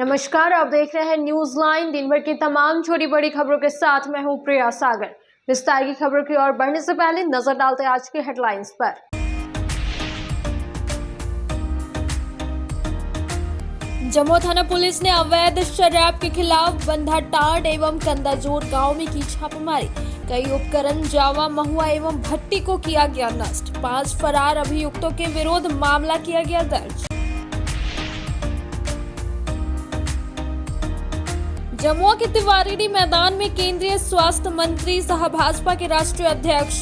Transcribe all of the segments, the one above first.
नमस्कार, आप देख रहे हैं न्यूज लाइन। दिन भर की तमाम छोटी बड़ी खबरों के साथ मैं हूं प्रिया सागर। विस्तार की खबर की ओर बढ़ने से पहले नजर डालते हैं आज के हेडलाइंस पर। जम्मू थाना पुलिस ने अवैध शराब के खिलाफ बंधाटाड़ एवं कंदाजोर गांव में की छापेमारी। कई उपकरण, जावा, महुआ एवं भट्टी को किया गया नष्ट। 5 फरार अभियुक्तों के विरुद्ध मामला किया गया दर्ज। जमुआ के तिवारी मैदान में केंद्रीय स्वास्थ्य मंत्री सह भाजपा के राष्ट्रीय अध्यक्ष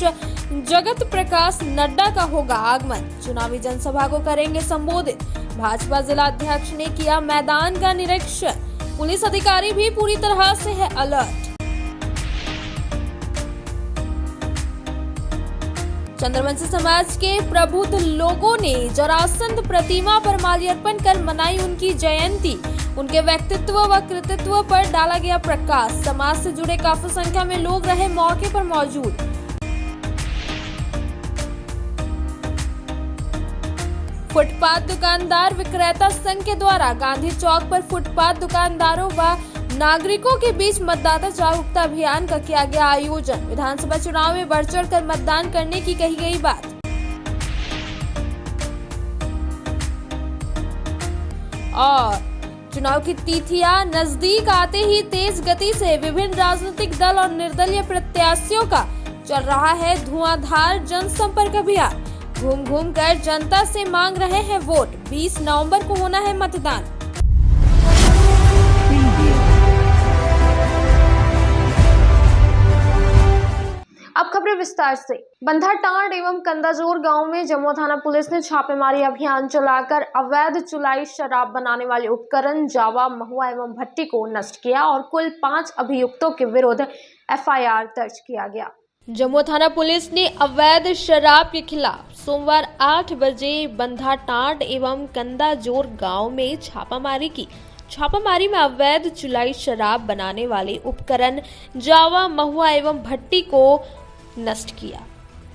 जगत प्रकाश नड्डा का होगा आगमन। चुनावी जनसभा को करेंगे संबोधित। भाजपा जिला अध्यक्ष ने किया मैदान का निरीक्षण। पुलिस अधिकारी भी पूरी तरह से है अलर्ट। चंद्रवंशी समाज के प्रबुद्ध लोगों ने जरासंध प्रतिमा पर माल्यार्पण कर मनाई उनकी जयंती। उनके व्यक्तित्व व कृतित्व पर डाला गया प्रकाश। समाज से जुड़े काफी संख्या में लोग रहे मौके पर मौजूद। फुटपाथ दुकानदार विक्रेता संघ के द्वारा गांधी चौक पर फुटपाथ दुकानदारों व नागरिकों के बीच मतदाता जागरूकता अभियान का किया गया आयोजन। विधानसभा चुनाव में बढ़ चढ़ कर मतदान करने की कही गई बात। और चुनाव की तिथियां नजदीक आते ही तेज गति से विभिन्न राजनीतिक दल और निर्दलीय प्रत्याशियों का चल रहा है धुआंधार जनसंपर्क अभियान। घूम घूम कर जनता से मांग रहे हैं वोट। 20 नवंबर को होना है मतदान। अब खबरें विस्तार से। बंधाटाड़ एवं कंदाजोर गांव में जम्मू थाना पुलिस ने छापेमारी अभियान चलाकर अवैध चुलाई शराब बनाने वाले उपकरण, जावा, महुआ एवं भट्टी को नष्ट किया और कुल 5 अभियुक्तों के विरुद्ध FIR दर्ज किया गया। जम्मू थाना पुलिस ने अवैध शराब के खिलाफ सोमवार 8 बजे बंधाटाड़ एवं कंदाजोर गांव में छापामारी की। छापामारी में अवैध चुलाई शराब बनाने वाले उपकरण, जावा, महुआ एवं भट्टी को नष्ट किया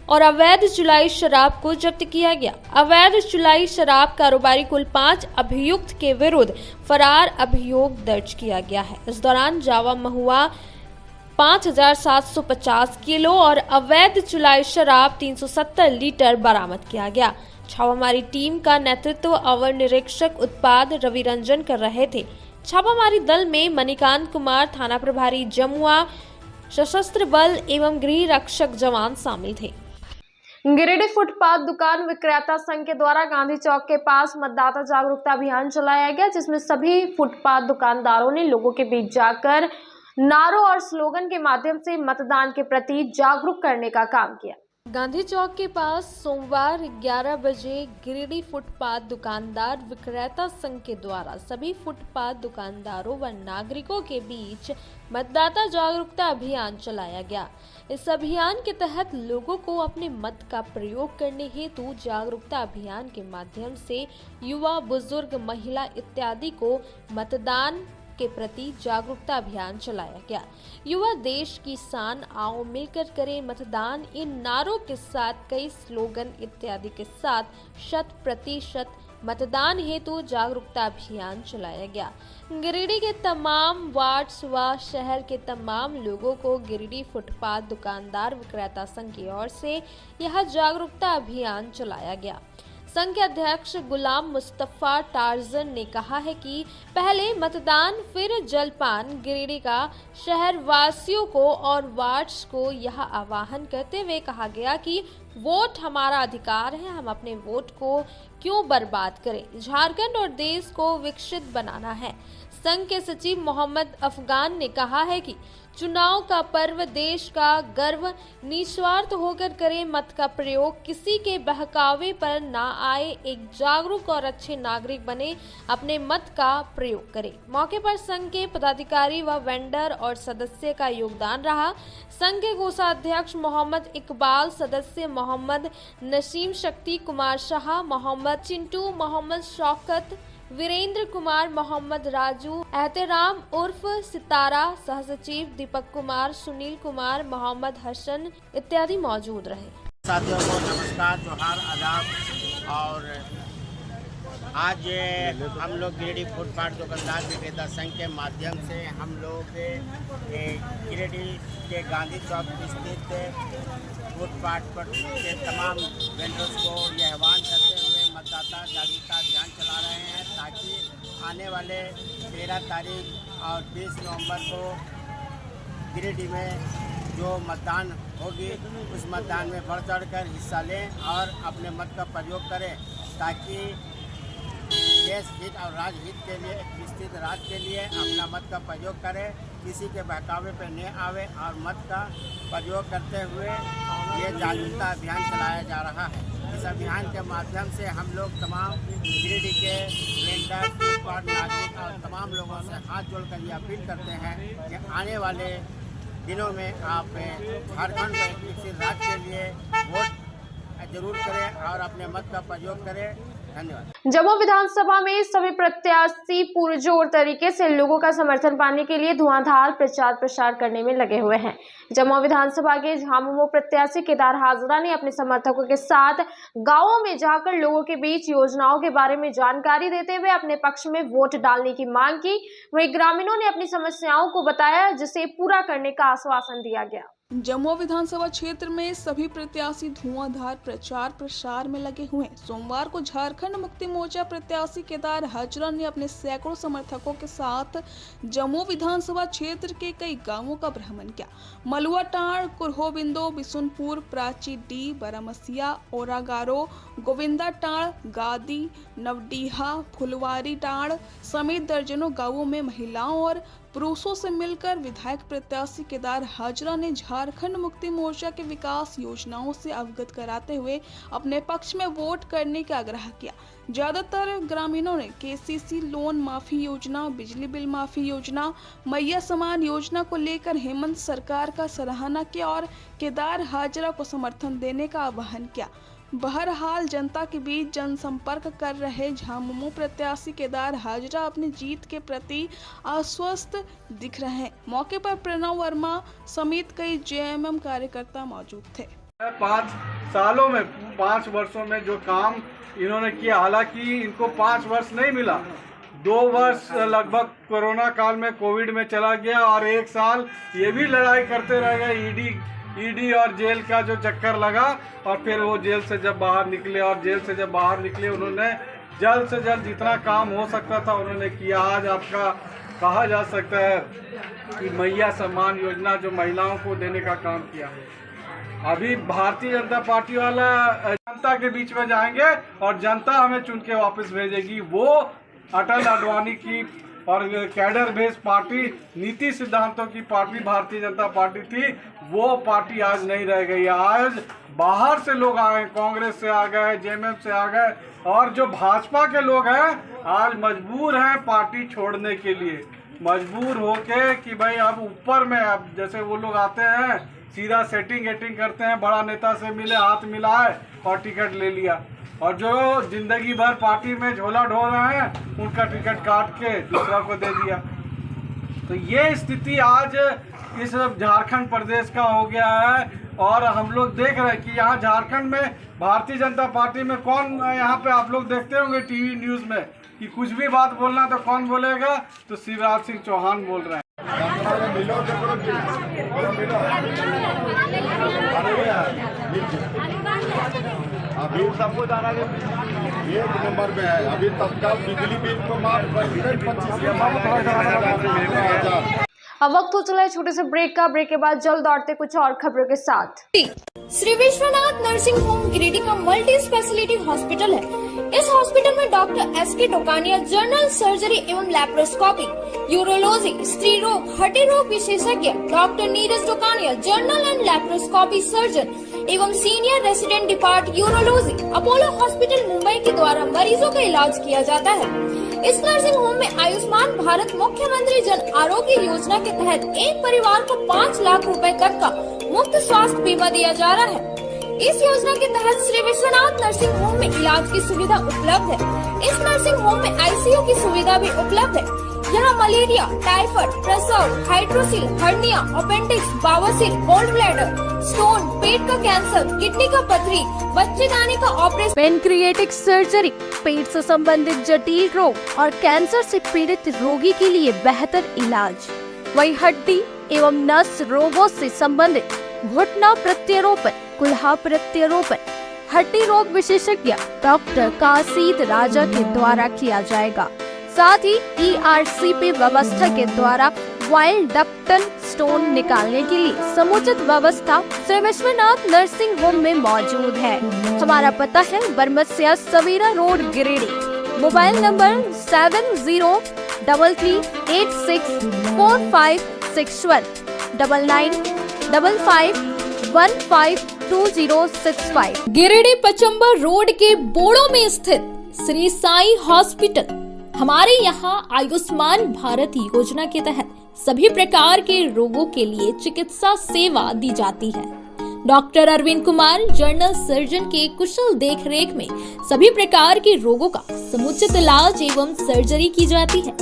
और अवैध चुलाई शराब को जब्त किया गया। अवैध चुलाई शराब कारोबारी कुल 5 अभियुक्त के विरुद्ध फरार अभियोग दर्ज किया गया है। इस दौरान जावा, महुआ 5750 किलो और अवैध चुलाई शराब 370 लीटर बरामद किया गया। छापामारी टीम का नेतृत्व अवर निरीक्षक उत्पाद रवि रंजन कर रहे थे। छापामारी दल में मणिकांत कुमार, थाना प्रभारी जमुआ, सशस्त्र बल एवं गृह रक्षक जवान शामिल थे। गिरिडीह फुटपाथ दुकान विक्रेता संघ के द्वारा गांधी चौक के पास मतदाता जागरूकता अभियान चलाया गया, जिसमें सभी फुटपाथ दुकानदारों ने लोगों के बीच जाकर नारों और स्लोगन के माध्यम से मतदान के प्रति जागरूक करने का काम किया। गांधी चौक के पास सोमवार 11 बजे गिरिडीह फुटपाथ दुकानदार विक्रेता संघ के द्वारा सभी फुटपाथ दुकानदारों व नागरिकों के बीच मतदाता जागरूकता अभियान चलाया गया। इस अभियान के तहत लोगों को अपने मत का प्रयोग करने हेतु जागरूकता अभियान के माध्यम से युवा, बुजुर्ग, महिला इत्यादि को मतदान के प्रति जागरूकता अभियान चलाया गया। युवा देश की शान, आओ मिलकर करें मतदान, इन नारों के साथ कई स्लोगन इत्यादि के साथ 100% मतदान हेतु जागरूकता अभियान चलाया गया। गिरिडीह के तमाम वार्ड्स व शहर के तमाम लोगों को गिरिडीह फुटपाथ दुकानदार विक्रेता संघ की ओर से यह जागरूकता अभियान चलाया गया। संघ के अध्यक्ष गुलाम मुस्तफा टार्जन ने कहा है कि पहले मतदान फिर जलपान। गिरिडीह का शहर वासियों को और वार्ड्स को यह आह्वान करते हुए कहा गया कि वोट हमारा अधिकार है, हम अपने वोट को क्यों बर्बाद करें। झारखंड और देश को विकसित बनाना है। संघ के सचिव मोहम्मद अफगान ने कहा है कि चुनाव का पर्व देश का गर्व, निस्वार्थ होकर करें मत का प्रयोग, किसी के बहकावे पर ना आए, एक जागरूक और अच्छे नागरिक बने, अपने मत का प्रयोग करें। मौके पर संघ के पदाधिकारी व वेंडर और सदस्य का योगदान रहा। संघ के कोषाध्यक्ष मोहम्मद इकबाल, सदस्य मोहम्मद नसीम, शक्ति कुमार शाह, मोहम्मद चिंटू, मोहम्मद शौकत, वीरेंद्र कुमार, मोहम्मद राजू, एहतराम उर्फ सितारा, सहसचिव दीपक कुमार, सुनील कुमार, मोहम्मद हसन इत्यादि मौजूद रहे। साथियों को नमस्कार, जोहार, आदाब। और आज हम लोग गिरिडीह फुटपाथ दुकानदार विक्रेता संघ के माध्यम से हम लोग गिरिडीह के गांधी चौक स्थित फुटपाथ पर के तमाम वेंडर्स को यह आह्वान करते हुए मतदाता जागरूकता अभियान चला रहे हैं ताकि आने वाले 13 तारीख और 20 नवंबर को गिरिडीह में जो मतदान होगी उस मतदान में बढ़ चढ़कर हिस्सा लें और अपने मत का प्रयोग करें ताकि देश हित और राज्य हित के लिए विस्तृत राज्य के लिए अपना मत का प्रयोग करें, किसी के बहकावे पर न आवे और मत का प्रयोग करते हुए ये जागरूकता अभियान चलाया जा रहा है। इस अभियान के माध्यम से हम लोग तमाम गिरिडीह के वेंडर, फुटपाथ नागरिक और तमाम लोगों से हाथ जोड़कर ये अपील करते हैं कि आने वाले दिनों में आप झारखंड को एक विकसित राज्य के लिए वोट जरूर करें और अपने मत का प्रयोग करें। धन्यवाद। जमुआ विधानसभा में सभी प्रत्याशी पुरजोर तरीके से लोगों का समर्थन पाने के लिए धुआंधार प्रचार प्रसार करने में लगे हुए हैं। जमुआ विधानसभा के झामुमो प्रत्याशी केदार हाजरा ने अपने समर्थकों के साथ गांवों में जाकर लोगों के बीच योजनाओं के बारे में जानकारी देते हुए अपने पक्ष में वोट डालने की मांग की। वहीं ग्रामीणों ने अपनी समस्याओं को बताया जिसे पूरा करने का आश्वासन दिया गया। जमुआ विधानसभा क्षेत्र में सभी प्रत्याशी धुआंधार प्रचार प्रसार में लगे हुए हैं। सोमवार को झारखंड मुक्ति मोर्चा प्रत्याशी केदार हाजरा ने अपने सैकड़ों समर्थकों के साथ जमुआ विधानसभा क्षेत्र के कई गांवों का भ्रमण किया। मलुआटांड़, कुरहोबिंदो, बिशुनपुर, प्राची डी, बरामसिया, ओरागारो, गोविंदाटांड़, गादी, नवडीहा, फुलवारी टांड़ समेत दर्जनों गांवों में महिलाओं और पुरुषों से मिलकर विधायक प्रत्याशी केदार हाजरा ने झारखंड मुक्ति मोर्चा के विकास योजनाओं से अवगत कराते हुए अपने पक्ष में वोट करने का आग्रह किया। ज्यादातर ग्रामीणों ने केसीसी लोन माफी योजना, बिजली बिल माफी योजना, मैया समान योजना को लेकर हेमंत सरकार का सराहना किया और केदार हाजरा को समर्थन देने का आह्वान किया। बहरहाल जनता के बीच जनसंपर्क कर रहे झामुमो प्रत्याशी केदार हाजरा अपनी जीत के प्रति आश्वस्त दिख रहे हैं। मौके पर प्रणव वर्मा समेत कई जेएमएम कार्यकर्ता मौजूद थे। 5 सालों में 5 वर्षों में जो काम इन्होंने किया, हालांकि इनको 5 वर्ष नहीं मिला, 2 वर्ष लगभग कोरोना काल में कोविड में चला गया और 1 साल ये भी लड़ाई करते रह गए। ईडी और जेल का जो चक्कर लगा और फिर वो जेल से जब बाहर निकले और जेल से जब बाहर निकले उन्होंने जल्द से जल्द जितना काम हो सकता था उन्होंने किया। आज आपका कहा जा सकता है कि मैया सम्मान योजना जो महिलाओं को देने का काम किया। अभी भारतीय जनता पार्टी वाला जनता के बीच में जाएंगे और जनता हमें चुन के वापस भेजेगी। वो अटल आडवाणी की और कैडर बेस्ड पार्टी, नीति सिद्धांतों की पार्टी भारतीय जनता पार्टी थी, वो पार्टी आज नहीं रह गई। आज बाहर से लोग आ गए, कांग्रेस से आ गए, जेएमएम से आ गए और जो भाजपा के लोग हैं आज मजबूर हैं पार्टी छोड़ने के लिए, मजबूर होके कि भाई अब ऊपर में, अब जैसे वो लोग आते हैं सीधा सेटिंग करते हैं, बड़ा नेता से मिले, हाथ मिलाए और टिकट ले लिया, और जो जिंदगी भर पार्टी में झोला ढो रहे हैं उनका टिकट काट के दूसरा को दे दिया। तो ये स्थिति आज इस झारखंड प्रदेश का हो गया है और हम लोग देख रहे हैं कि यहाँ झारखंड में भारतीय जनता पार्टी में कौन, यहाँ पे आप लोग देखते होंगे टीवी न्यूज में कि कुछ भी बात बोलना तो कौन बोलेगा, तो शिवराज सिंह चौहान बोल रहे हैं। अभी सबको जाना है 1 नंबर में है। अभी तत्काल बिजली बिल को माफ कर 25,000। अब वक्त हो चला है छोटे से ब्रेक का। ब्रेक के बाद जल्द लौटते कुछ और खबरों के साथ। श्री विश्वनाथ नर्सिंग होम गिरिडीह का मल्टी स्पेशलिटी हॉस्पिटल है। इस हॉस्पिटल में doctor SK Tokania general surgery एवं लैप्रोस्कोपी, यूरोलॉजी, स्त्री रोग, हड्डी रोग विशेषज्ञ, doctor Neeraj Tokania general and laparoscopy surgeon एवं senior resident depart urology, Apollo hospital Mumbai के द्वारा मरीजों का इलाज किया जाता है। इस नर्सिंग होम में आयुष्मान भारत मुख्यमंत्री जन आरोग्य योजना के तहत एक परिवार को 5 लाख रुपए तक का मुफ्त स्वास्थ्य बीमा दिया जा रहा है। इस योजना के तहत श्री विश्वनाथ नर्सिंग होम में इलाज की सुविधा उपलब्ध है। इस नर्सिंग होम में आईसीयू की सुविधा भी उपलब्ध है। यहाँ मलेरिया, टाइफाइड, प्रसव, हाइड्रोसिल, हर्निया, अपेंडिक्स, बावासीर, गोल्ड ब्लैडर, स्टोन, पेट का कैंसर, किडनी का पथरी, बच्चेदानी का ऑपरेशन, पेनक्रिएटिक सर्जरी, पेट से संबंधित जटिल रोग और कैंसर से पीड़ित रोगी के लिए बेहतर इलाज। वहीं हड्डी एवं नस रोगों से संबंधित घुटना प्रत्यारोपण, कुल्हा प्रत्यारोपण, हड्डी रोग विशेषज्ञ डॉक्टर कासिद राजा के द्वारा किया जाएगा। साथ ही ERCP व्यवस्था के द्वारा वाइल्ड डक्टन स्टोन निकालने के लिए समुचित व्यवस्था श्री विश्वनाथ नर्सिंग होम में मौजूद है। हमारा पता है Barmasia Savera road, Giridih. Mobile number 7033864561 9955152065। Giridih Pachambar road के बोड़ो में स्थित श्री साई हॉस्पिटल। हमारे यहाँ आयुष्मान भारत योजना के तहत सभी प्रकार के रोगों के लिए चिकित्सा सेवा दी जाती है। Doctor Arvind Kumar general surgeon के कुशल देखरेख में सभी प्रकार के रोगों का समुचित इलाज एवं सर्जरी की जाती है।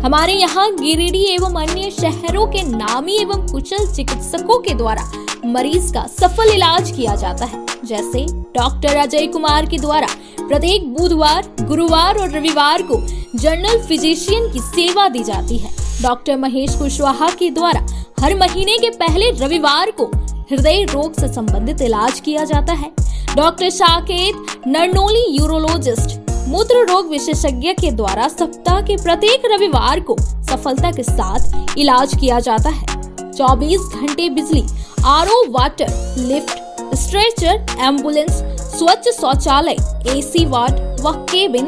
हमारे यहाँ गिरिडीह एवं अन्य शहरों के नामी एवं कुशल चिकित्सकों के द्वारा मरीज का सफल इलाज किया जाता है। जैसे डॉक्टर अजय कुमार के द्वारा प्रत्येक बुधवार, गुरुवार और रविवार को जनरल फिजिशियन की सेवा दी जाती है। डॉक्टर महेश कुशवाहा के द्वारा हर महीने के पहले रविवार को हृदय रोग से संबंधित इलाज किया जाता है। डॉक्टर साकेत नरनोली यूरोलॉजिस्ट मूत्र रोग विशेषज्ञ के द्वारा सप्ताह के प्रत्येक रविवार को सफलता के साथ इलाज किया जाता है। 24 घंटे बिजली, RO water, lift, stretcher, ambulance, स्वच्छ शौचालय, AC वार्ड व केबिन,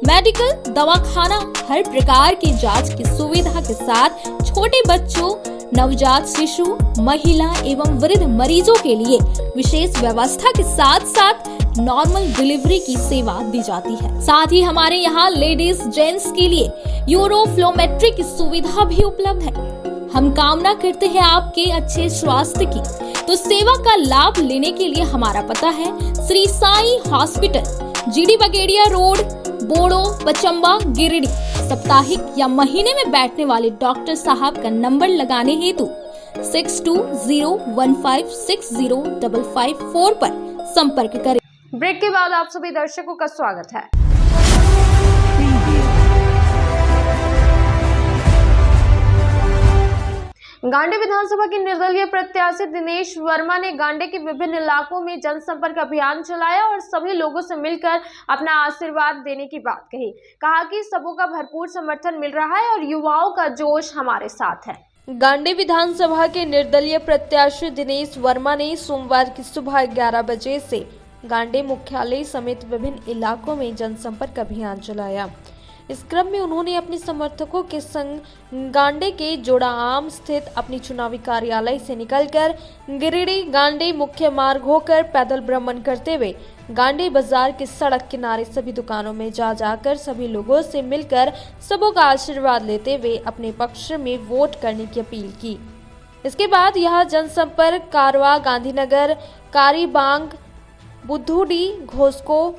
मेडिकल, दवाखाना, हर प्रकार की जांच की सुविधा के साथ छोटे बच्चों, नवजात शिशु, महिला एवं वृद्ध मरीजों के लिए विशेष व्यवस्था के साथ साथ नॉर्मल डिलीवरी की सेवा दी जाती है। साथ ही हमारे यहाँ लेडीज जेंट्स के लिए यूरोफ्लोमेट्री की सुविधा भी उपलब्ध है। हम कामना करते हैं आपके अच्छे स्वास्थ्य की, तो सेवा का लाभ लेने के लिए हमारा पता है Shri Sai hospital, GD Bagedia road, Bodo, Pachamba, Giridih. साप्ताहिक या महीने में बैठने वाले डॉक्टर साहब का नंबर लगाने हेतु 6201560554 पर संपर्क करें। ब्रेक के बाद आप सभी दर्शकों का स्वागत है। गांडे विधानसभा के निर्दलीय प्रत्याशी दिनेश वर्मा ने गांडे के विभिन्न इलाकों में जनसंपर्क अभियान चलाया और सभी लोगों से मिलकर अपना आशीर्वाद देने की बात कही। कहा कि सबों का भरपूर समर्थन मिल रहा है और युवाओं का जोश हमारे साथ है। गांडे विधानसभा के निर्दलीय प्रत्याशी दिनेश वर्मा ने सोमवार की सुबह 11 बजे से गांडे मुख्यालय समेत विभिन्न इलाकों में जनसंपर्क अभियान चलाया। इस क्रम में उन्होंने अपने समर्थकों के संग गांडे के जोड़ाआम स्थित अपनी चुनावी कार्यालय से निकलकर गिरिडीह गांडे मुख्य मार्ग होकर पैदल भ्रमण करते हुए गांडे बाजार के सड़क किनारे सभी दुकानों में जाकर सभी लोगों से मिलकर सबों का आशीर्वाद लेते हुए अपने पक्ष में वोट करने की अपील की। इसके बाद यह जनसंपर्क कारवा, गांधीनगर, कारीबांग, बुद्धूडी, घोसको,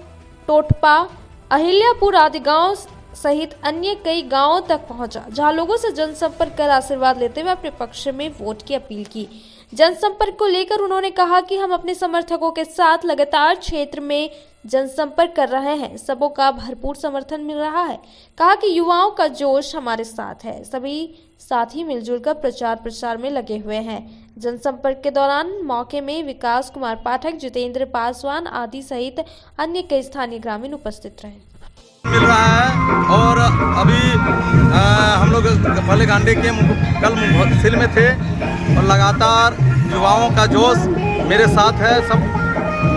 टोटपा, अहिल्यापुर आदि गांव सहित अन्य कई गांवों तक पहुंचा, जहां लोगों से जनसंपर्क कर आशीर्वाद लेते हुए अपने पक्ष में वोट की अपील की। जनसंपर्क को लेकर उन्होंने कहा कि हम अपने समर्थकों के साथ लगातार क्षेत्र में जनसंपर्क कर रहे हैं, सबों का भरपूर समर्थन मिल रहा है। कहा कि युवाओं का जोश हमारे साथ है, सभी साथी मिलजुल कर प्रचार प्रसार में लगे हुए हैं। जनसंपर्क के दौरान मौके में विकास कुमार पाठक, जितेंद्र पासवान आदि सहित अन्य कई स्थानीय ग्रामीण उपस्थित रहे। मिल रहा है और अभी हम लोग पहले गांडे के कल मुफस्सिल में थे और लगातार युवाओं का जोश मेरे साथ है, सब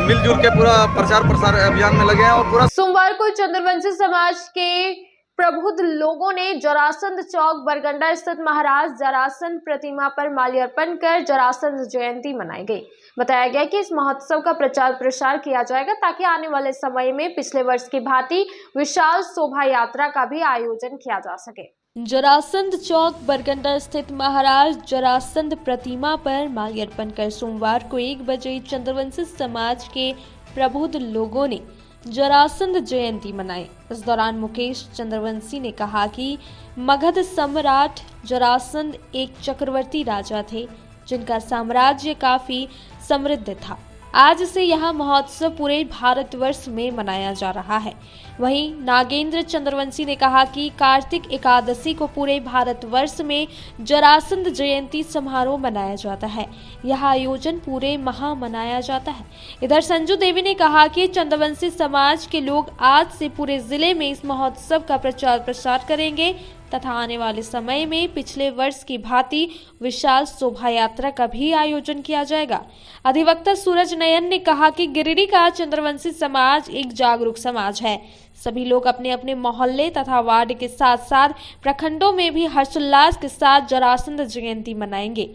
मिलजुल के पूरा प्रचार प्रसार अभियान में लगे हैं और पूरा। सोमवार को चंद्रवंशी समाज के प्रबुद्ध लोगों ने जरासंध चौक बरगंडा स्थित महाराज जरासंध प्रतिमा पर माल्यार्पण कर जरासंध जयंती मनाई गई। बताया गया कि इस महोत्सव का प्रचार प्रसार किया जाएगा ताकि आने वाले समय में पिछले वर्ष की भांति विशाल शोभा यात्रा का भी आयोजन किया जा सके। जरासंध चौक बरगंडा स्थित महाराज जरासंध प्रतिमा पर माल्यार्पण कर सोमवार को 1 बजे चंद्रवंशी समाज के प्रबुद्ध लोगों ने जरासंध जयंती मनाई। इस दौरान मुकेश चंद्रवंशी ने कहा कि मगध सम्राट जरासंध एक चक्रवर्ती राजा थे जिनका साम्राज्य काफी समृद्ध था। आज से यह महोत्सव पूरे भारतवर्ष में मनाया जा रहा है। वहीं नागेंद्र चंद्रवंशी ने कहा कि कार्तिक एकादशी को पूरे भारतवर्ष में जरासंध जयंती समारोह मनाया जाता है। यह आयोजन पूरे माह मनाया जाता है। इधर संजू देवी ने कहा कि चंद्रवंशी समाज के लोग आज से पूरे जिले में इस महोत्सव का प्रचार प्रसार करेंगे तथा आने वाले समय में पिछले वर्ष की भांति विशाल शोभा यात्रा का भी आयोजन किया जाएगा। अधिवक्ता सूरज नयन ने कहा कि गिरिडीह का चंद्रवंशी समाज एक जागरूक समाज है। सभी लोग अपने अपने मोहल्ले तथा वार्ड के साथ साथ प्रखंडों में भी हर्षोल्लास के साथ जरासंध जयंती मनाएंगे।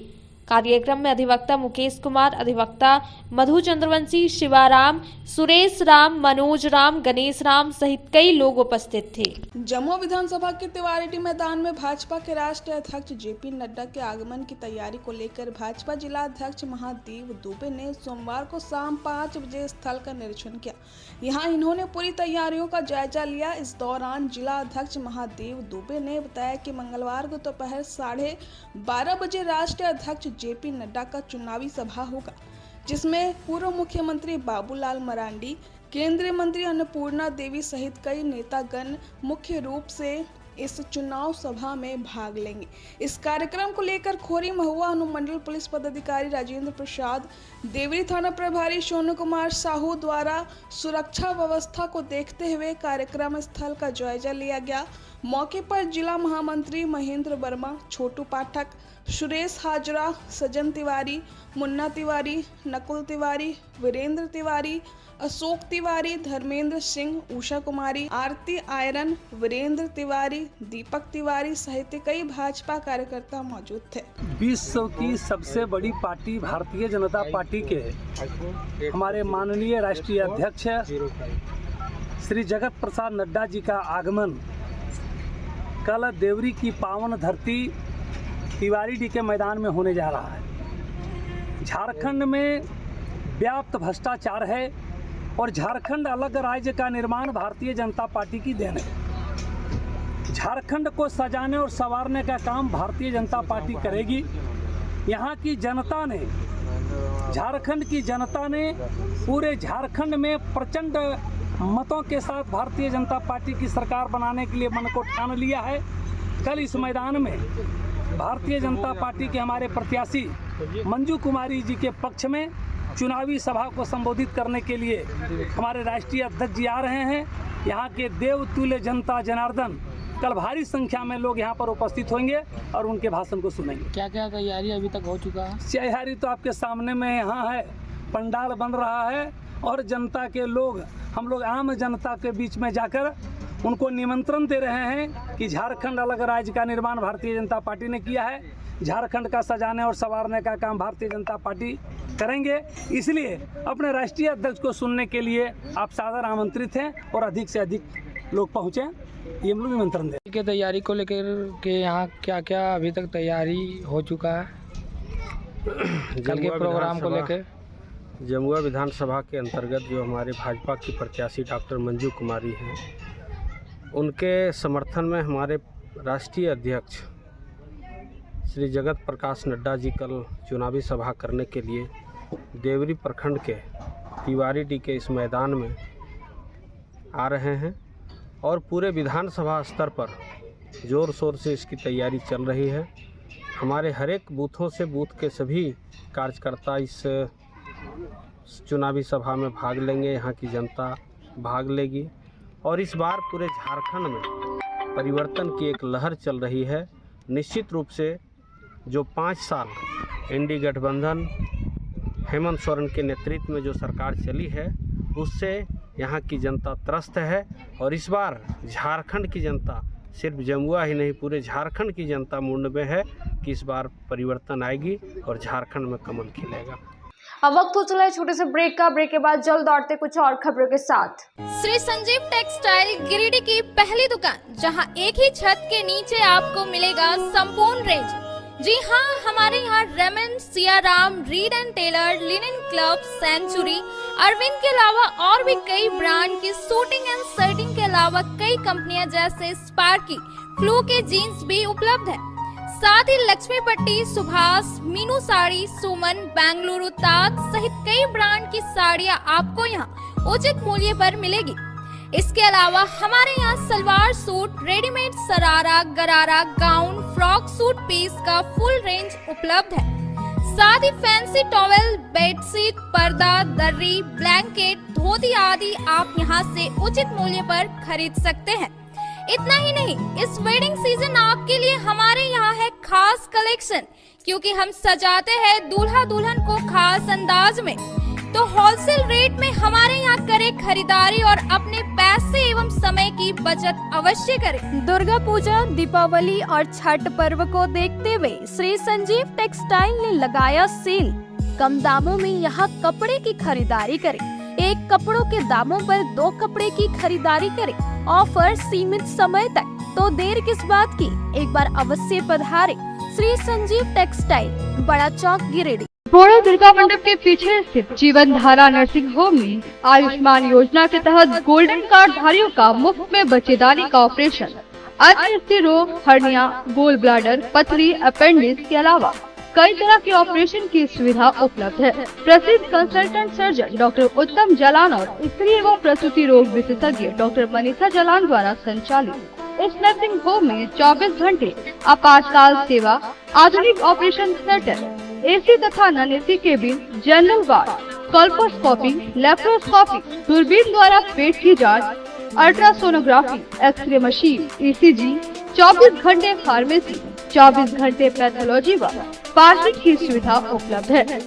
कार्यक्रम में अधिवक्ता मुकेश कुमार, अधिवक्ता मधु चंद्रवंशी, शिवाराम, सुरेश राम, मनोज राम, गणेश राम सहित कई लोग उपस्थित थे। जमुआ विधानसभा के तिवारी मैदान में भाजपा के राष्ट्रीय अध्यक्ष जेपी नड्डा के आगमन की तैयारी को लेकर भाजपा जिला अध्यक्ष महादेव दुबे ने सोमवार को शाम 5 बजे स्थल का निरीक्षण किया। यहां इन्होंने पूरी तैयारियों का जायजा लिया। इस दौरान जिला अध्यक्ष महादेव दुबे ने बताया कि मंगलवार को दोपहर 12:30 बजे राष्ट्रीय अध्यक्ष जेपी नड्डा का चुनावी सभा होगा, जिसमें पूर्व मुख्यमंत्री बाबूलाल मरांडी, केंद्रीय मंत्री अन्नपूर्णा देवी सहित कई नेतागण मुख्य रूप से इस चुनाव सभा में भाग लेंगे। इस कार्यक्रम को लेकर खोरी महुआ अनुमंडल पुलिस पदाधिकारी राजेंद्र प्रसाद, देवरी थाना प्रभारी सोनू कुमार साहू द्वारा सुरक्षा व्यवस्था को देखते हुए कार्यक्रम स्थल का जायजा लिया गया। मौके पर जिला महामंत्री महेंद्र वर्मा, छोटू पाठक, सुरेश हाजरा, सजन तिवारी, मुन्ना तिवारी, नकुल तिवारी, वीरेंद्र तिवारी, अशोक तिवारी, धर्मेंद्र सिंह, उषा कुमारी, आरती आयरन, वीरेंद्र तिवारी, दीपक तिवारी सहित कई भाजपा कार्यकर्ता मौजूद थे। विश्व की सबसे बड़ी पार्टी भारतीय जनता पार्टी के हमारे माननीय राष्ट्रीय अध्यक्ष श्री जगत प्रसाद नड्डा जी का आगमन कल देवरी की पावन धरती तिवारी के मैदान में होने जा रहा है। झारखंड में व्याप्त भ्रष्टाचार है और झारखंड अलग राज्य का निर्माण भारतीय जनता पार्टी की देन है। झारखंड को सजाने और संवारने का काम भारतीय जनता पार्टी करेगी। यहाँ की जनता ने, झारखंड की जनता ने पूरे झारखंड में प्रचंड मतों के साथ भारतीय जनता पार्टी की सरकार बनाने के लिए मन को ठान लिया है। कल इस मैदान में भारतीय जनता पार्टी के हमारे प्रत्याशी मंजू कुमारी जी के पक्ष में चुनावी सभा को संबोधित करने के लिए हमारे राष्ट्रीय अध्यक्ष जी आ रहे हैं। यहाँ के देवतुल्य जनता जनार्दन कल भारी संख्या में लोग यहाँ पर उपस्थित होंगे और उनके भाषण को सुनेंगे। क्या क्या तैयारी अभी तक हो चुका है? तैयारी तो आपके सामने में यहाँ है, पंडाल बन रहा है और जनता के लोग, हम लोग आम जनता के बीच में जाकर उनको निमंत्रण दे रहे हैं कि झारखंड अलग राज्य का निर्माण भारतीय जनता पार्टी ने किया है। झारखंड का सजाने और संवारने का काम भारतीय जनता पार्टी करेंगे। इसलिए अपने राष्ट्रीय अध्यक्ष को सुनने के लिए आप सादर आमंत्रित हैं और अधिक से अधिक लोग पहुँचें, ये हम लोग निमंत्रण दें। के तैयारी को लेकर के यहाँ क्या क्या अभी तक तैयारी हो चुका है कल के प्रोग्राम को लेकर? जमुआ विधानसभा के अंतर्गत जो हमारे भाजपा की प्रत्याशी डॉक्टर मंजू कुमारी हैं, उनके समर्थन में हमारे राष्ट्रीय अध्यक्ष श्री जगत प्रकाश नड्डा जी कल चुनावी सभा करने के लिए देवरी प्रखंड के तिवारी के इस मैदान में आ रहे हैं और पूरे विधानसभा स्तर पर ज़ोर शोर से इसकी तैयारी चल रही है। हमारे हर एक बूथों से बूथ के सभी कार्यकर्ता इस चुनावी सभा में भाग लेंगे, यहाँ की जनता भाग लेगी और इस बार पूरे झारखंड में परिवर्तन की एक लहर चल रही है। निश्चित रूप से जो 5 साल एनडीए गठबंधन हेमंत सोरेन के नेतृत्व में जो सरकार चली है, उससे यहाँ की जनता त्रस्त है और इस बार झारखंड की जनता, सिर्फ जमुआ ही नहीं पूरे झारखंड की जनता मुंड में है कि इस बार परिवर्तन आएगी और झारखंड में कमल खिलेगा। अब वक्त हो चला है छोटे से ब्रेक का। ब्रेक के बाद जल्द लौटते कुछ और खबरों के साथ। श्री संजीव टेक्सटाइल गिरिडीह की पहली दुकान, जहां एक ही छत के नीचे आपको मिलेगा संपूर्ण रेंज। जी हाँ, हमारे यहाँ Raymond, Siyaram, Reid and Taylor, linen club, century Arvind के अलावा और भी कई ब्रांड की शूटिंग एंड शर्टिंग के अलावा कई कंपनियां जैसे स्पार्की, फ्लू के जीन्स भी उपलब्ध है। साथ ही लक्ष्मी पट्टी, सुभाष, मीनू साड़ी, सुमन, बेंगलुरु ताज सहित कई ब्रांड की साड़ियां आपको यहाँ उचित मूल्य पर मिलेगी। इसके अलावा हमारे यहाँ सलवार सूट, रेडीमेड सरारा, गरारा, गाउन, फ्रॉक सूट पीस का फुल रेंज उपलब्ध है। साथ ही फैंसी टॉवेल, बेडशीट, पर्दा, दर्री, ब्लैंकेट, धोती आदि आप यहाँ से उचित मूल्य पर खरीद सकते हैं। इतना ही नहीं, इस वेडिंग सीजन आपके लिए हमारे यहाँ है खास कलेक्शन, क्योंकि हम सजाते हैं दूल्हा दुल्हन को खास अंदाज में। तो होलसेल रेट में हमारे यहाँ करें खरीदारी और अपने पैसे एवं समय की बचत अवश्य करें। दुर्गा पूजा, दीपावली और छठ पर्व को देखते हुए श्री संजीव टेक्सटाइल ने लगाया सेल। कम दामों में यहाँ कपड़े की खरीदारी करें। एक कपड़ों के दामों पर 2 कपड़े की खरीदारी करें। ऑफर सीमित समय तक, तो देर किस बात की, एक बार अवश्य पधारें। श्री संजीव टेक्सटाइल, बड़ा चौक, गिरिडीह। बोड़ो दुर्गा मंडप के पीछे स्थित जीवन धारा नर्सिंग होम में आयुष्मान योजना के तहत गोल्डन कार्ड धारियों का मुफ्त में बच्चेदानी का ऑपरेशन, अन्य रोग, हर्निया, गोल ब्लैडर, पथरी, अपेंडिक्स के अलावा कई तरह के ऑपरेशन की सुविधा उपलब्ध है। प्रसिद्ध कंसल्टेंट सर्जन डॉक्टर उत्तम जलान और स्त्री एवं प्रसूति रोग विशेषज्ञ डॉक्टर मनीषा जलान द्वारा संचालित इस नर्सिंग होम में 24 घंटे आपातकाल सेवा, आधुनिक ऑपरेशन थिएटर, एसी तथा non AC cabin, general ward, colposcopy, laparoscopy, दूरबीन द्वारा पेट की जांच, अल्ट्रासोनोग्राफी, एक्सरे मशीन, ईसीजी, 24 घंटे फार्मेसी, 24 घंटे पैथोलॉजी व पार्किंग की सुविधा उपलब्ध है।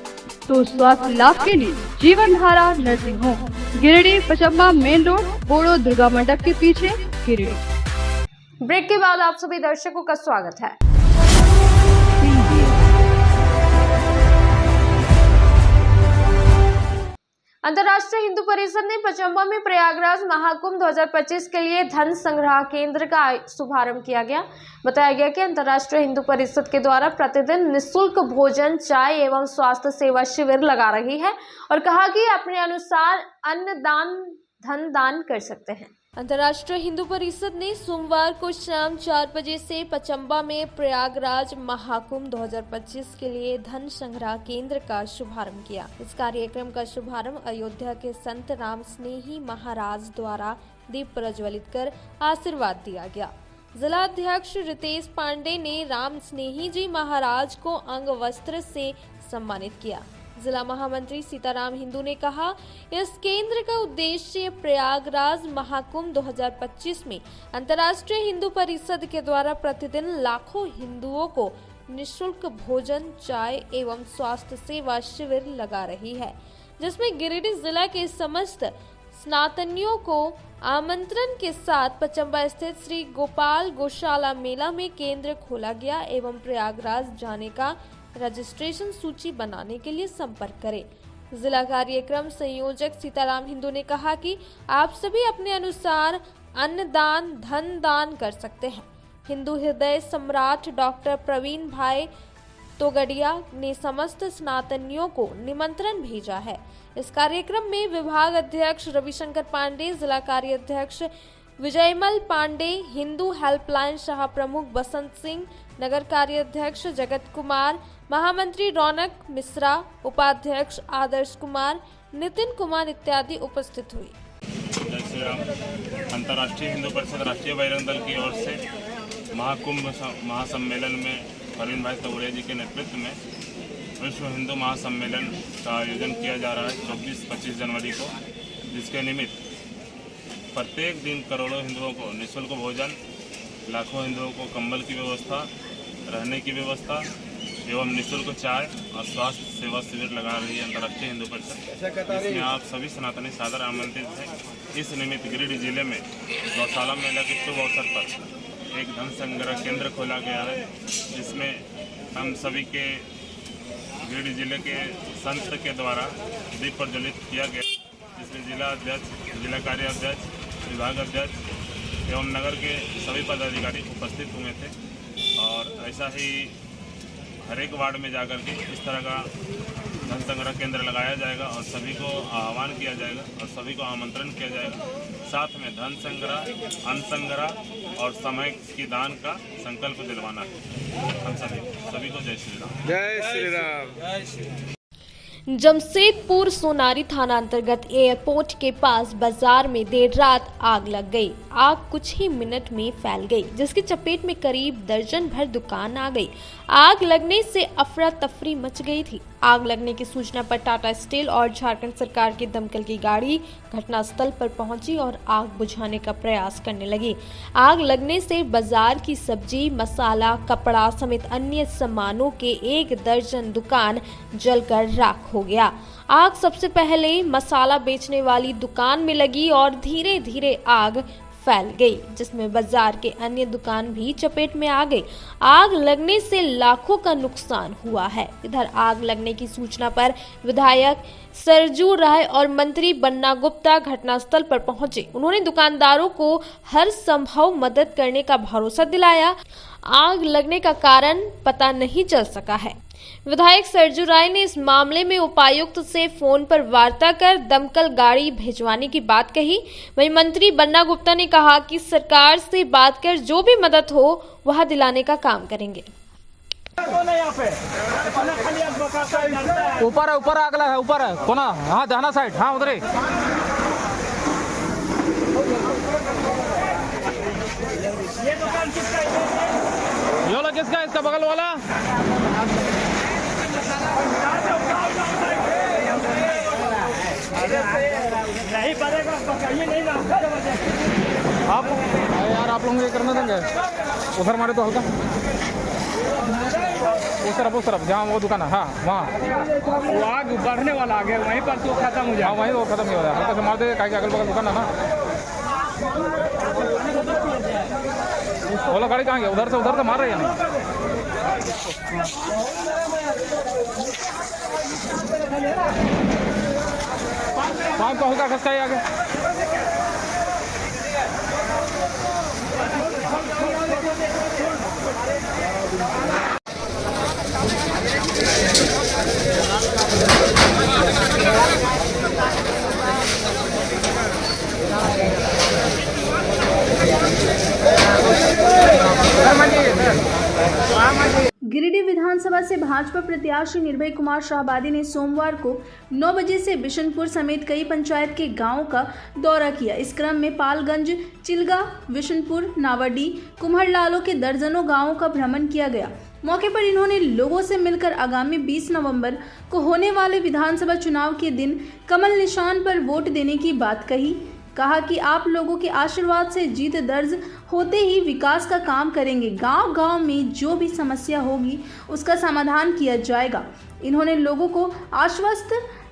तो स्वास्थ्य लाभ के लिए Jeevan Dhara nursing home, Giridih, Pachamba main road, Bodo Durga मंडप के पीछे, गिरिडीह। ब्रेक के बाद आप सभी दर्शकों का स्वागत है। अंतर्राष्ट्रीय हिंदू परिषद ने पचम्बा में प्रयागराज महाकुंभ 2025 के लिए धन संग्रह केंद्र का शुभारंभ किया गया। बताया गया कि अंतर्राष्ट्रीय हिंदू परिषद के द्वारा प्रतिदिन निःशुल्क भोजन, चाय एवं स्वास्थ्य सेवा शिविर लगा रही है और कहा कि अपने अनुसार अन्न दान, धन दान कर सकते हैं। अंतर्राष्ट्रीय हिंदू परिषद ने सोमवार को शाम 4 बजे से पचम्बा में प्रयागराज महाकुंभ 2025 के लिए धन संग्रह केंद्र का शुभारंभ किया। इस कार्यक्रम का शुभारंभ अयोध्या के संत राम स्नेही महाराज द्वारा दीप प्रज्वलित कर आशीर्वाद दिया गया। जिला अध्यक्ष रितेश पांडे ने राम स्नेही जी महाराज को अंग वस्त्र से सम्मानित किया। जिला महामंत्री सीताराम हिंदू ने कहा, इस केंद्र का उद्देश्य प्रयागराज महाकुंभ 2025 में अंतर्राष्ट्रीय हिंदू परिषद के द्वारा प्रतिदिन लाखों हिंदुओं को निःशुल्क भोजन, चाय एवं स्वास्थ्य सेवा शिविर लगा रही है, जिसमें गिरिडीह जिला के समस्त स्नातनियों को आमंत्रण के साथ पचम्बा स्थित श्री गोपाल गौशाला मेला में केंद्र खोला गया एवं प्रयागराज जाने का रजिस्ट्रेशन सूची बनाने के लिए संपर्क करें। जिला कार्यक्रम संयोजक सीताराम हिंदू ने कहा कि आप सभी अपने अनुसार अन्न दान, धन दान कर सकते हैं। हिंदू हृदय सम्राट डॉक्टर प्रवीण भाई तोगड़िया ने समस्त स्नातनियों को निमंत्रण भेजा है। इस कार्यक्रम में विभाग अध्यक्ष रविशंकर पांडे, जिला कार्याध्यक्ष विजयमल पांडे, हिंदू हेल्पलाइन शाह प्रमुख बसंत सिंह, नगर कार्याध्यक्ष जगत कुमार, महामंत्री रौनक मिश्रा, उपाध्यक्ष आदर्श कुमार, नितिन कुमार इत्यादि उपस्थित हुए। जय श्री राम। अंतर्राष्ट्रीय हिंदू परिषद राष्ट्रीय बजरंग दल की ओर से महाकुंभ महासम्मेलन में प्रवीण भाई तोगड़िया जी के नेतृत्व में विश्व हिंदू महासम्मेलन का आयोजन किया जा रहा है 24-25 जनवरी को, जिसके निमित्त प्रत्येक दिन करोड़ों हिंदुओं को निःशुल्क भोजन, लाखों हिंदुओं को कंबल की व्यवस्था, रहने की व्यवस्था एवं निःशुल्क चाय और स्वास्थ्य सेवा शिविर लगा रही है अंतर्राष्ट्रीय हिंदू परिषद। इसमें आप सभी सनातनी सादर आमंत्रित हैं। इस निमित्त गिरिडीह जिले में गौशाला मेला के शुभ अवसर पर एक धन संग्रह केंद्र खोला गया है, जिसमें हम सभी के गिरिडीह जिले के संत के द्वारा दीप प्रज्वलित किया गया, जिसमें जिला अध्यक्ष, जिला कार्याध्यक्ष, विभाग अध्यक्ष एवं नगर के सभी पदाधिकारी उपस्थित हुए थे। और ऐसा ही हर एक वार्ड में जाकर के इस तरह का धन संग्रह केंद्र लगाया जाएगा और सभी को आह्वान किया जाएगा और सभी को आमंत्रण किया जाएगा। साथ में धन संग्रह, अन्न संग्रह और समय की दान का संकल्प दिलवाना है हम सभी को। जय श्री राम। जय श्री राम। जय श्री। जमशेदपुर सोनारी थाना अंतर्गत एयरपोर्ट के पास बाजार में देर रात आग लग गई। आग कुछ ही मिनट में फैल गई, जिसकी चपेट में करीब दर्जन भर दुकान आ गई। आग लगने से अफरा तफरी मच गई थी। आग लगने की सूचना पर टाटा स्टील और झारखंड सरकार की दमकल की गाड़ी घटनास्थल पर पहुंची और आग बुझाने का प्रयास करने लगी। आग लगने से बाजार की सब्जी, मसाला, कपड़ा समेत अन्य सामानों के 1 दर्जन दुकान जलकर राख हो गया। आग सबसे पहले मसाला बेचने वाली दुकान में लगी और धीरे धीरे आग फैल गई, जिसमें बाजार के अन्य दुकान भी चपेट में आ गई। आग लगने से लाखों का नुकसान हुआ है। इधर आग लगने की सूचना पर विधायक सरजू राय और मंत्री बन्ना गुप्ता घटनास्थल पर पहुंचे। उन्होंने दुकानदारों को हर संभव मदद करने का भरोसा दिलाया। आग लगने का कारण पता नहीं चल सका है। विधायक सरजू राय ने इस मामले में उपायुक्त से फोन पर वार्ता कर दमकल गाड़ी भिजवाने की बात कही। वहीं मंत्री बन्ना गुप्ता ने कहा कि सरकार से बात कर जो भी मदद हो वह दिलाने का काम करेंगे। ऊपर आग लगा है, ऊपर है कोना, हाँ दाना साइड, हाँ उधर ये वाला किसका है? इसका बगल वाला नहीं पड़ेगा, आप यार आप लोग ये करना देंगे उधर मारे तो हल्का उस तरफ जहाँ वो दुकान है, हाँ वहाँ वो आग बढ़ने वाला आगे वहीं पर तो खत्म हो जाए। हाँ वहीं वो खत्म नहीं हो जाए, हल्का से मार दे, अगल बगल दुकान है ना। वो लोग गाड़ी कहाँ गया? उधर से मार रही है नहीं। पाइप का हल्का खसका आगे। गिरिडीह विधानसभा से भाजपा प्रत्याशी निर्भय कुमार शाहबादी ने सोमवार को 9 बजे से बिशनपुर समेत कई पंचायत के गांवों का दौरा किया। इस क्रम में पालगंज, चिलगा, बिशनपुर, नावाडी, कुम्हड़लालो के दर्जनों गांवों का भ्रमण किया गया। मौके पर इन्होंने लोगों से मिलकर आगामी 20 नवंबर को होने वाले विधानसभा चुनाव के दिन कमल निशान पर वोट देने की बात कही। कहा कि आप लोगों के आशीर्वाद से जीत दर्ज होते ही विकास का काम करेंगे। गांव-गांव में जो भी समस्या होगी उसका समाधान किया जाएगा। इन्होंने लोगों को आश्वस्त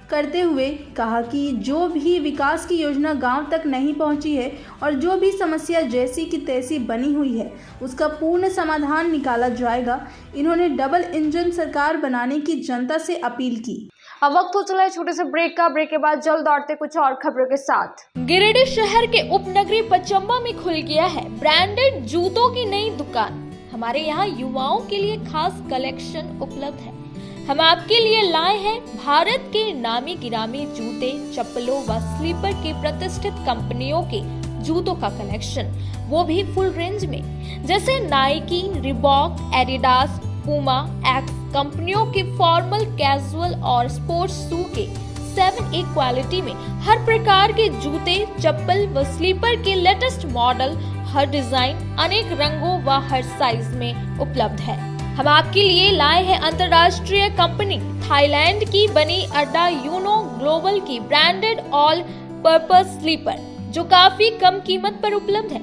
करते हुए कहा कि जो भी विकास की योजना गांव तक नहीं पहुंची है और जो भी समस्या जैसी की तैसी बनी हुई है उसका पूर्ण समाधान निकाला जाएगा। इन्होंने डबल इंजन सरकार बनाने की जनता से अपील की। अब वक्त हो चला है छोटे से ब्रेक का। ब्रेक के बाद जल्द लौटते कुछ और खबरों के साथ। गिरिडीह शहर के उपनगरी पचम्बा में खुल गया है ब्रांडेड जूतों की नई दुकान। हमारे यहाँ युवाओं के लिए खास कलेक्शन उपलब्ध है। हम आपके लिए लाए हैं भारत के नामी गिरामी जूते, चप्पलों व स्लीपर के प्रतिष्ठित कंपनियों के जूतों का कलेक्शन, वो भी फुल रेंज में, जैसे Nike, Reebok, Adidas, Puma, x कंपनियों के फॉर्मल, कैजुअल और स्पोर्ट्स शू के 7A क्वालिटी में हर प्रकार के जूते, चप्पल व स्लीपर के लेटेस्ट मॉडल, हर डिजाइन, अनेक रंगों व हर साइज में उपलब्ध है। हम आपके लिए लाए हैं अंतर्राष्ट्रीय कंपनी थाईलैंड की बनी अड्डा यूनो ग्लोबल की ब्रांडेड ऑल पर्पस स्लीपर, जो काफी कम कीमत पर उपलब्ध है।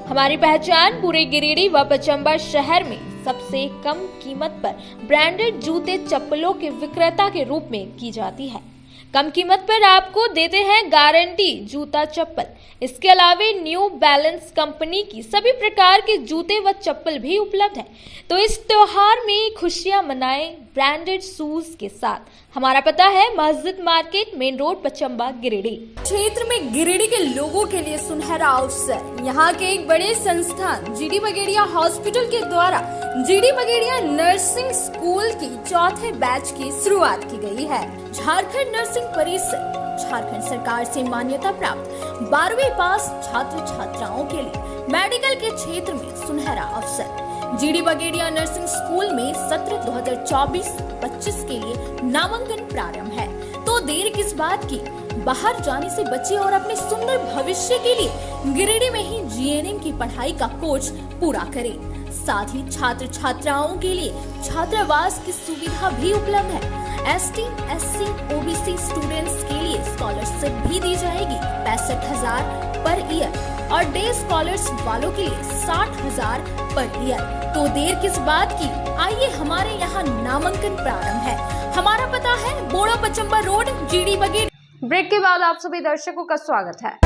हमारी पहचान पूरे गिरिडीह व पचम्बा शहर में सबसे कम कीमत पर ब्रांडेड जूते, चप्पलों के विक्रेता के रूप में की जाती है। कम कीमत पर आपको देते हैं गारंटी जूता, चप्पल। इसके अलावा न्यू बैलेंस कंपनी की सभी प्रकार के जूते व चप्पल भी उपलब्ध है। तो इस त्योहार में खुशियां मनाएं ब्रांडेड शूज के साथ। हमारा पता है मस्जिद market, main road, Pachamba, Giridih. क्षेत्र में गिरिडीह के लोगों के लिए सुनहरा अवसर। यहाँ के एक बड़े संस्थान जीडी बगेड़िया हॉस्पिटल के द्वारा जीडी बगेड़िया नर्सिंग स्कूल की चौथे बैच की शुरुआत की गई है। झारखंड नर्सिंग परिषद झारखंड सरकार से मान्यता प्राप्त 12वीं पास छात्र छात्राओं के लिए मेडिकल के क्षेत्र में सुनहरा अवसर। जीडी बगेड़िया नर्सिंग स्कूल में सत्र 2024-25 के लिए नामांकन प्रारंभ है, तो देर किस बात की, बाहर जाने से बचे और अपने सुंदर भविष्य के लिए गिरिडीह में ही जीएनएम की पढ़ाई का कोर्स पूरा करें। साथ ही छात्र छात्राओं के लिए छात्रावास की सुविधा भी उपलब्ध है। एसटी, एससी, ओबीसी स्टूडेंट्स के लिए स्कॉलरशिप भी दी जाएगी 65,000 पर ईयर और डे स्कॉलर्स वालों के लिए 60,000 पर ईयर। तो देर किस बात की, आइए हमारे यहाँ नामांकन प्रारंभ है। हमारा पता है Bora Pachamba road, GD Bagedia. Break के बाद आप सभी दर्शकों का स्वागत है।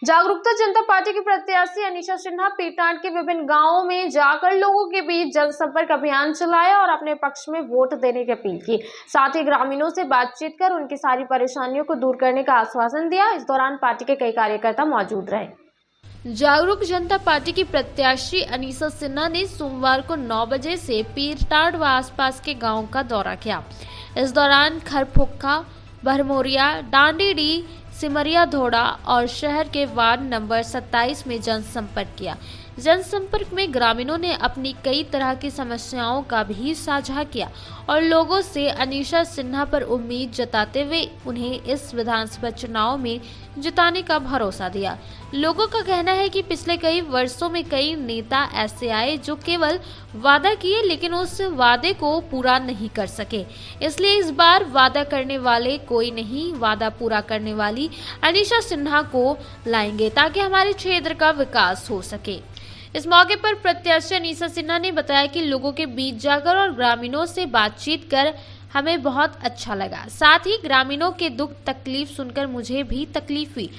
जागरूकता जनता पार्टी की प्रत्याशी अनीशा सिन्हा पीटांड के विभिन्न गांवों में जाकर लोगों के बीच जनसंपर्क अभियान चलाया और अपने पक्ष में वोट देने की अपील की। साथ ही ग्रामीणों से बातचीत कर उनकी सारी परेशानियों को दूर करने का आश्वासन दिया। इस दौरान पार्टी के कई कार्यकर्ता मौजूद रहे। जागरूक जनता पार्टी की प्रत्याशी अनीशा सिन्हा ने सोमवार को 9 बजे से पीटांड व आसपास के गाँव का दौरा किया। इस दौरान खरफुक्का, भरमोरिया, डांडीडी, सिमरिया धोड़ा और शहर के वार्ड नंबर 27 में जनसंपर्क किया। जनसंपर्क में ग्रामीणों ने अपनी कई तरह की समस्याओं का भी साझा किया और लोगों से अनीशा सिन्हा पर उम्मीद जताते हुए उन्हें इस विधानसभा चुनाव में जिताने का भरोसा दिया। लोगों का कहना है कि पिछले कई वर्षों में कई नेता ऐसे आए जो केवल वादा किए लेकिन उस वादे को पूरा नहीं कर सके, इसलिए इस बार वादा करने वाले कोई नहीं, वादा पूरा करने वाली अनीशा सिन्हा को लाएंगे ताकि हमारे क्षेत्र का विकास हो सके। इस मौके पर प्रत्याशी अनीशा सिन्हा ने बताया कि लोगों के बीच जाकर और ग्रामीणों से बातचीत कर हमें बहुत अच्छा लगा। साथ ही ग्रामीणों के दुख तकलीफ सुनकर मुझे भी तकलीफ हुई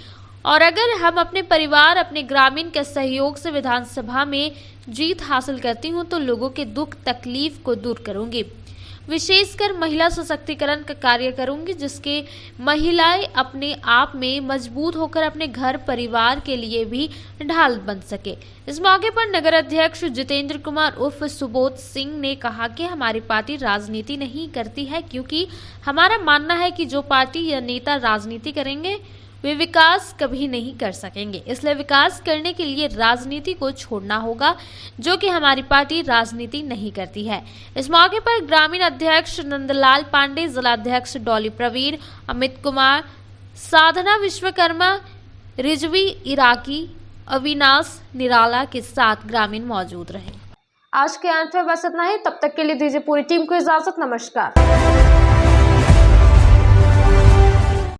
और अगर हम अपने परिवार, अपने ग्रामीण के सहयोग से विधानसभा में जीत हासिल करती हूं तो लोगों के दुख तकलीफ को दूर करूंगी। विशेषकर महिला सशक्तिकरण का कार्य करूंगी, जिसके महिलाएं अपने आप में मजबूत होकर अपने घर परिवार के लिए भी ढाल बन सके। इस मौके पर नगर अध्यक्ष जितेंद्र कुमार उर्फ सुबोध सिंह ने कहा कि हमारी पार्टी राजनीति नहीं करती है, क्योंकि हमारा मानना है कि जो पार्टी या नेता राजनीति करेंगे वे विकास कभी नहीं कर सकेंगे, इसलिए विकास करने के लिए राजनीति को छोड़ना होगा, जो कि हमारी पार्टी राजनीति नहीं करती है। इस मौके पर ग्रामीण अध्यक्ष नंदलाल पांडे, जिला अध्यक्ष डॉली प्रवीण, अमित कुमार, साधना विश्वकर्मा, रिजवी इराकी, अविनाश निराला के साथ ग्रामीण मौजूद रहे। आज के अंत में बस इतना ही। तब तक के लिए दीजिए पूरी टीम को इजाजत। नमस्कार।